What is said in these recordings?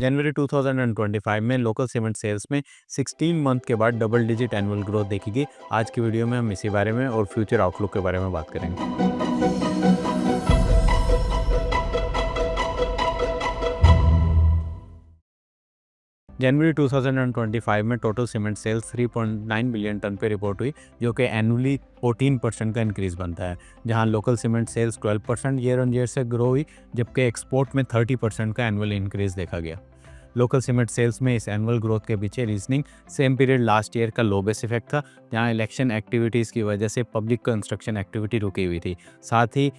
जनवरी 2025 में local cement sales में 16 month के बाद डबल डिजिट एनुअल ग्रोथ देखी गई। आज की वीडियो में हम इसी बारे में और फ्यूचर आउटलुक के बारे में बात करेंगे। जनवरी 2025 में total cement sales 3.9 billion ton पे रिपोर्ट हुई, जो कि एनुअली 14% का इंक्रीज बनता है। जहां local cement sales 12% year on year से ग्रो हुई, जबकि एक्सपोर्ट में 30% का एनुअल इंक्रीज देखा गया। लोकल सीमेंट सेल्स में इस एनुअल ग्रोथ के पीछे reasoning same period last year का लो बेस इफेक्ट था, जहां इलेक्शन एक्टिविटीज़ की वजह से पब्लिक कंस्ट्रक्शन एक्टिविटी रुकी हुई थी। साथ ही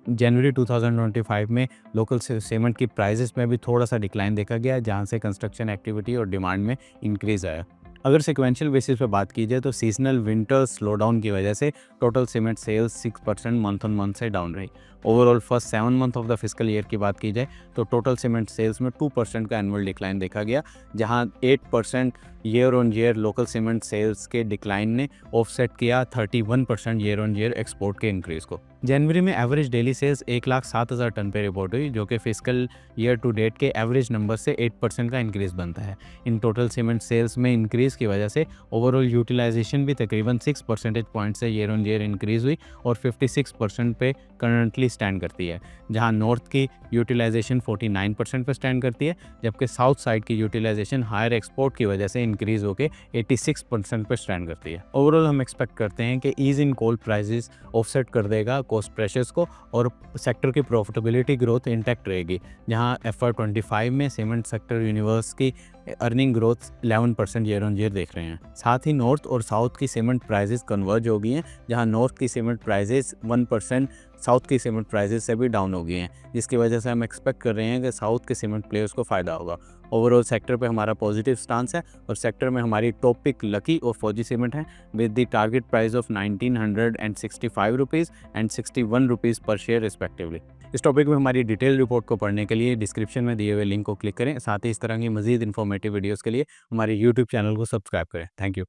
जनवरी 2025 में लोकल सीमेंट की प्राइसेस में भी थोड़ा सा डिक्लाइन देखा गया, जहां से कंस्ट्रक्शन एक्टिविटी और डिमांड में इंक्रीज़ आया। अगर सिक्वेंशियल बेसिस पे बात की जाए तो सीजनल विंटर स्लोडाउन की वजह से total cement sales 6% month on month से डाउन रही। Overall first 7 month of the physical year की बात की जाए तो टोटल सीमेंट सेल्स में 2% का एनुअल डिक्लाइन देखा गया, जहां 8% year on year local cement sales के डिक्लाइन ने ऑफसेट किया 31% ईयर ऑन ईयर एक्सपोर्ट के इंक्रीज़ को। जनवरी में एवरेज डेली सेल्स 1,07,000 टन पे रिपोर्ट हुई, जो कि फिजिकल ईयर टू डेट के एवरेज नंबर से 8% का इंक्रीज बनता है। इन टोटल सीमेंट सेल्स में इंक्रीज की वजह से ओवरऑल यूटिलाइजेशन भी तकरीबन 6 परसेंटेज पॉइंट से ईयर ऑन ईयर इंक्रीज हुई और 56% पे करंटली स्टैंड करती है। जहां नॉर्थ की यूटिलाइजेशन 49% पे स्टैंड करती है, जबकि साउथ साइड की यूटिलाइजेशन हायर एक्सपोर्ट की वजह से इंक्रीज होकर 86% पे स्टैंड करती है। ओवरऑल हम एक्सपेक्ट करते हैं कि ईज इन कोल प्राइसेस ऑफसेट कर देगा कॉस्ट प्रेशर्स को और सेक्टर की प्रॉफिटेबिलिटी ग्रोथ इंटैक्ट रहेगी। जहां FY25 में सीमेंट सेक्टर यूनिवर्स की earning growth 11% year on year देख रहे हैं। साथ ही नॉर्थ और साउथ की सीमेंट प्राइसेस कन्वर्ज हो गई हैं, जहां नॉर्थ की सीमेंट प्राइसेस 1% साउथ की सीमेंट प्राइसेस से भी डाउन हो गई हैं, जिसकी वजह से हम एक्सपेक्ट कर रहे हैं कि साउथ के सीमेंट प्लेयर्स को फ़ायदा होगा। ओवरऑल सेक्टर पे हमारा पॉजिटिव स्टांस है और सेक्टर में हमारी टॉप पिक लकी और फौजी सीमेंट है with the target price of 1965 rupees and 61 rupees पर शेयर रिस्पेक्टिवली। इस टॉपिक में हमारी डिटेल रिपोर्ट को पढ़ने के लिए डिस्क्रिप्शन में दिए हुए लिंक को क्लिक करें। साथ ही इस तरह की मजीद इन्फॉर्मेटिव वीडियोज़ के लिए हमारे यूट्यूब चैनल को सब्सक्राइब करें। Thank you.